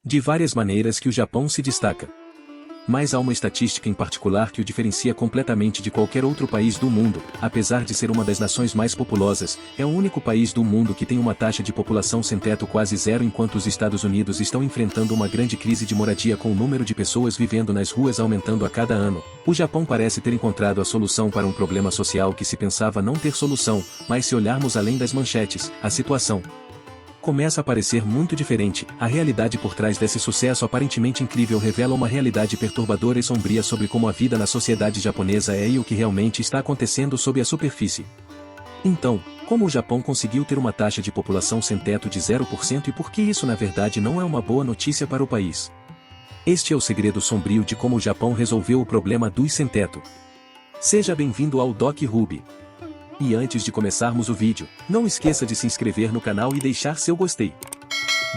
De várias maneiras que o Japão se destaca. Mas há uma estatística em particular que o diferencia completamente de qualquer outro país do mundo. Apesar de ser uma das nações mais populosas, é o único país do mundo que tem uma taxa de população sem teto quase zero, enquanto os Estados Unidos estão enfrentando uma grande crise de moradia com o número de pessoas vivendo nas ruas aumentando a cada ano. O Japão parece ter encontrado a solução para um problema social que se pensava não ter solução, mas se olharmos além das manchetes, a situação começa a parecer muito diferente. A realidade por trás desse sucesso aparentemente incrível revela uma realidade perturbadora e sombria sobre como a vida na sociedade japonesa é e o que realmente está acontecendo sob a superfície. Então, como o Japão conseguiu ter uma taxa de população sem teto de 0% e por que isso na verdade não é uma boa notícia para o país? Este é o segredo sombrio de como o Japão resolveu o problema dos sem teto. Seja bem-vindo ao Doc Ruby. E antes de começarmos o vídeo, não esqueça de se inscrever no canal e deixar seu gostei.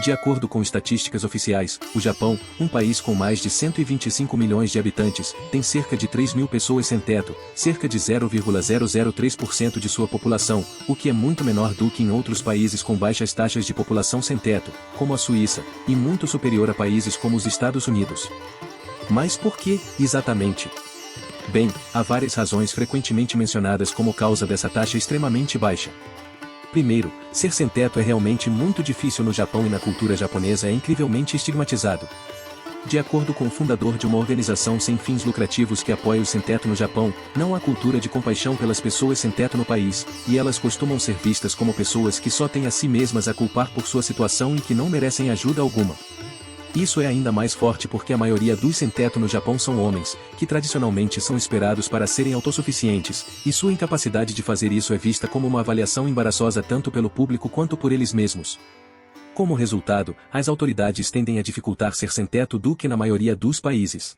De acordo com estatísticas oficiais, o Japão, um país com mais de 125 milhões de habitantes, tem cerca de 3 mil pessoas sem teto, cerca de 0,003% de sua população, o que é muito menor do que em outros países com baixas taxas de população sem teto, como a Suíça, e muito superior a países como os Estados Unidos. Mas por que, exatamente? Bem, há várias razões frequentemente mencionadas como causa dessa taxa extremamente baixa. Primeiro, ser sem teto é realmente muito difícil no Japão e na cultura japonesa é incrivelmente estigmatizado. De acordo com o fundador de uma organização sem fins lucrativos que apoia o sem teto no Japão, não há cultura de compaixão pelas pessoas sem teto no país, e elas costumam ser vistas como pessoas que só têm a si mesmas a culpar por sua situação e que não merecem ajuda alguma. Isso é ainda mais forte porque a maioria dos sem-teto no Japão são homens, que tradicionalmente são esperados para serem autossuficientes, e sua incapacidade de fazer isso é vista como uma avaliação embaraçosa tanto pelo público quanto por eles mesmos. Como resultado, as autoridades tendem a dificultar ser sem-teto do que na maioria dos países.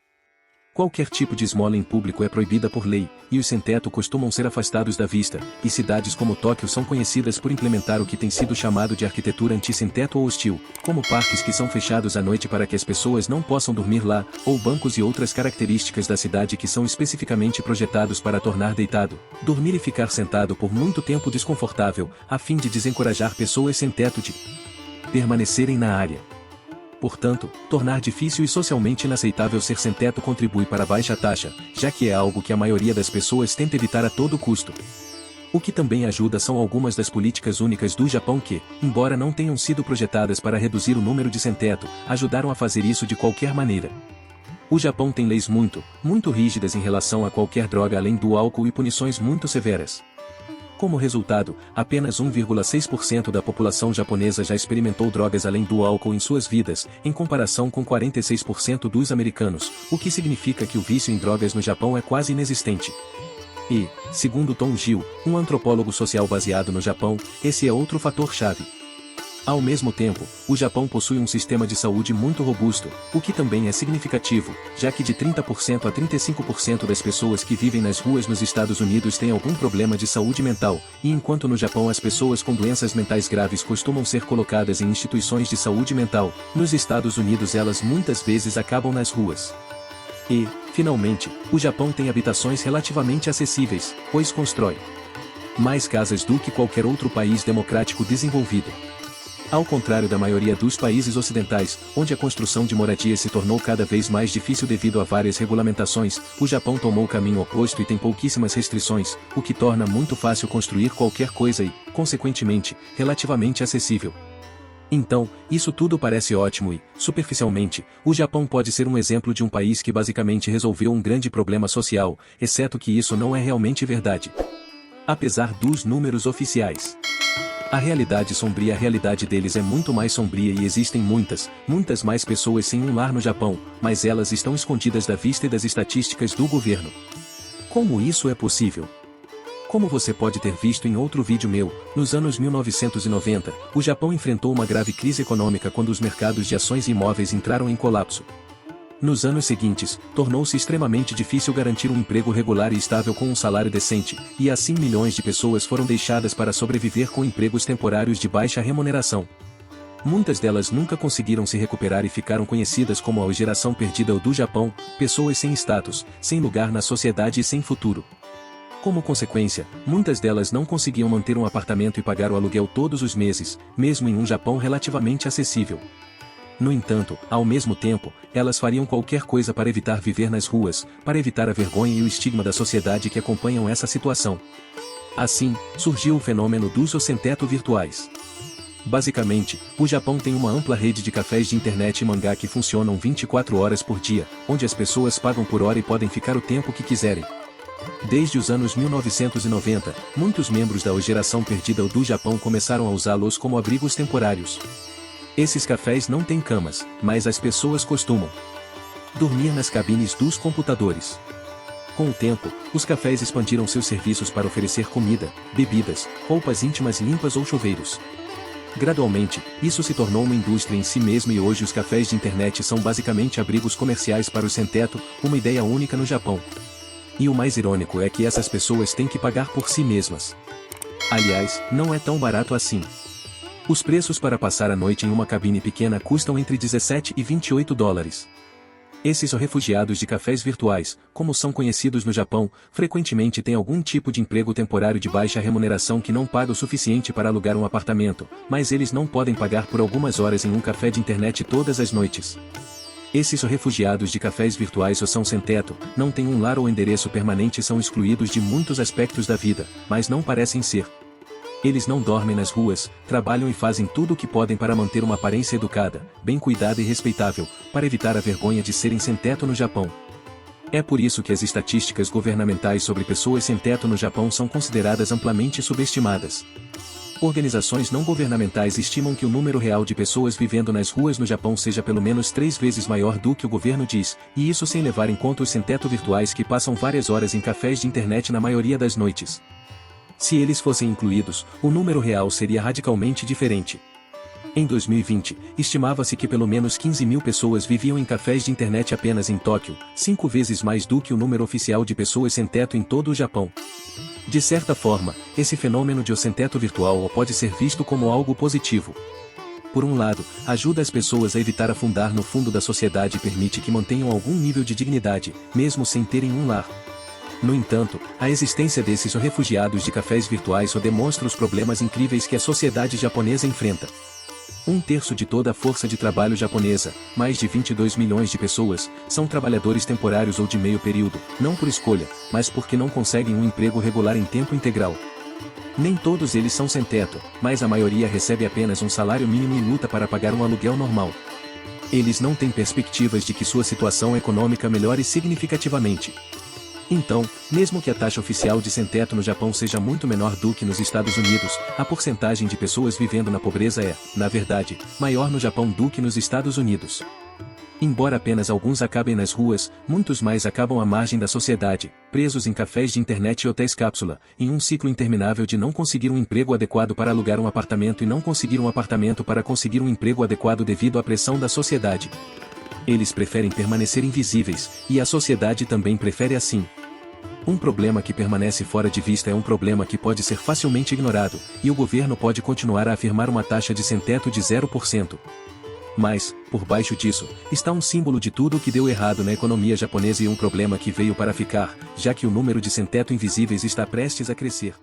Qualquer tipo de esmola em público é proibida por lei, e os sem-teto costumam ser afastados da vista, e cidades como Tóquio são conhecidas por implementar o que tem sido chamado de arquitetura anti-sem-teto ou hostil, como parques que são fechados à noite para que as pessoas não possam dormir lá, ou bancos e outras características da cidade que são especificamente projetados para tornar deitado, dormir e ficar sentado por muito tempo desconfortável, a fim de desencorajar pessoas sem teto de permanecerem na área. Portanto, tornar difícil e socialmente inaceitável ser sem teto contribui para a baixa taxa, já que é algo que a maioria das pessoas tenta evitar a todo custo. O que também ajuda são algumas das políticas únicas do Japão que, embora não tenham sido projetadas para reduzir o número de sem teto, ajudaram a fazer isso de qualquer maneira. O Japão tem leis muito rígidas em relação a qualquer droga além do álcool e punições muito severas. Como resultado, apenas 1,6% da população japonesa já experimentou drogas além do álcool em suas vidas, em comparação com 46% dos americanos, o que significa que o vício em drogas no Japão é quase inexistente. E, segundo Tom Gil, um antropólogo social baseado no Japão, esse é outro fator-chave. Ao mesmo tempo, o Japão possui um sistema de saúde muito robusto, o que também é significativo, já que de 30% a 35% das pessoas que vivem nas ruas nos Estados Unidos têm algum problema de saúde mental, e enquanto no Japão as pessoas com doenças mentais graves costumam ser colocadas em instituições de saúde mental, nos Estados Unidos elas muitas vezes acabam nas ruas. E, finalmente, o Japão tem habitações relativamente acessíveis, pois constrói mais casas do que qualquer outro país democrático desenvolvido. Ao contrário da maioria dos países ocidentais, onde a construção de moradias se tornou cada vez mais difícil devido a várias regulamentações, o Japão tomou o caminho oposto e tem pouquíssimas restrições, o que torna muito fácil construir qualquer coisa e, consequentemente, relativamente acessível. Então, isso tudo parece ótimo e, superficialmente, o Japão pode ser um exemplo de um país que basicamente resolveu um grande problema social, exceto que isso não é realmente verdade. Apesar dos números oficiais. A realidade deles é muito mais sombria e existem muitas mais pessoas sem um lar no Japão, mas elas estão escondidas da vista e das estatísticas do governo. Como isso é possível? Como você pode ter visto em outro vídeo meu, nos anos 1990, o Japão enfrentou uma grave crise econômica quando os mercados de ações e imóveis entraram em colapso. Nos anos seguintes, tornou-se extremamente difícil garantir um emprego regular e estável com um salário decente, e assim milhões de pessoas foram deixadas para sobreviver com empregos temporários de baixa remuneração. Muitas delas nunca conseguiram se recuperar e ficaram conhecidas como a geração perdida do Japão, pessoas sem status, sem lugar na sociedade e sem futuro. Como consequência, muitas delas não conseguiam manter um apartamento e pagar o aluguel todos os meses, mesmo em um Japão relativamente acessível. No entanto, ao mesmo tempo, elas fariam qualquer coisa para evitar viver nas ruas, para evitar a vergonha e o estigma da sociedade que acompanham essa situação. Assim, surgiu o fenômeno dos sem-teto virtuais. Basicamente, o Japão tem uma ampla rede de cafés de internet e mangá que funcionam 24 horas por dia, onde as pessoas pagam por hora e podem ficar o tempo que quiserem. Desde os anos 1990, muitos membros da geração perdida do Japão começaram a usá-los como abrigos temporários. Esses cafés não têm camas, mas as pessoas costumam dormir nas cabines dos computadores. Com o tempo, os cafés expandiram seus serviços para oferecer comida, bebidas, roupas íntimas limpas ou chuveiros. Gradualmente, isso se tornou uma indústria em si mesmo e hoje os cafés de internet são basicamente abrigos comerciais para os sem-teto, uma ideia única no Japão. E o mais irônico é que essas pessoas têm que pagar por si mesmas. Aliás, não é tão barato assim. Os preços para passar a noite em uma cabine pequena custam entre 17 e 28 dólares. Esses refugiados de cafés virtuais, como são conhecidos no Japão, frequentemente têm algum tipo de emprego temporário de baixa remuneração que não paga o suficiente para alugar um apartamento, mas eles não podem pagar por algumas horas em um café de internet todas as noites. Esses refugiados de cafés virtuais ou são sem-teto, não têm um lar ou endereço permanente e são excluídos de muitos aspectos da vida, mas não parecem ser. Eles não dormem nas ruas, trabalham e fazem tudo o que podem para manter uma aparência educada, bem cuidada e respeitável, para evitar a vergonha de serem sem-teto no Japão. É por isso que as estatísticas governamentais sobre pessoas sem teto no Japão são consideradas amplamente subestimadas. Organizações não governamentais estimam que o número real de pessoas vivendo nas ruas no Japão seja pelo menos 3 vezes maior do que o governo diz, e isso sem levar em conta os sem-teto virtuais que passam várias horas em cafés de internet na maioria das noites. Se eles fossem incluídos, o número real seria radicalmente diferente. Em 2020, estimava-se que pelo menos 15 mil pessoas viviam em cafés de internet apenas em Tóquio, 5 vezes mais do que o número oficial de pessoas sem teto em todo o Japão. De certa forma, esse fenômeno de sem-teto virtual pode ser visto como algo positivo. Por um lado, ajuda as pessoas a evitar afundar no fundo da sociedade e permite que mantenham algum nível de dignidade, mesmo sem terem um lar. No entanto, a existência desses refugiados de cafés virtuais só demonstra os problemas incríveis que a sociedade japonesa enfrenta. 1/3 de toda a força de trabalho japonesa, mais de 22 milhões de pessoas, são trabalhadores temporários ou de meio período, não por escolha, mas porque não conseguem um emprego regular em tempo integral. Nem todos eles são sem teto, mas a maioria recebe apenas um salário mínimo e luta para pagar um aluguel normal. Eles não têm perspectivas de que sua situação econômica melhore significativamente. Então, mesmo que a taxa oficial de sem-teto no Japão seja muito menor do que nos Estados Unidos, a porcentagem de pessoas vivendo na pobreza é, na verdade, maior no Japão do que nos Estados Unidos. Embora apenas alguns acabem nas ruas, muitos mais acabam à margem da sociedade, presos em cafés de internet e hotéis cápsula, em um ciclo interminável de não conseguir um emprego adequado para alugar um apartamento e não conseguir um apartamento para conseguir um emprego adequado devido à pressão da sociedade. Eles preferem permanecer invisíveis, e a sociedade também prefere assim. Um problema que permanece fora de vista é um problema que pode ser facilmente ignorado, e o governo pode continuar a afirmar uma taxa de sem-teto de 0%. Mas, por baixo disso, está um símbolo de tudo o que deu errado na economia japonesa e um problema que veio para ficar, já que o número de sem-teto invisíveis está prestes a crescer.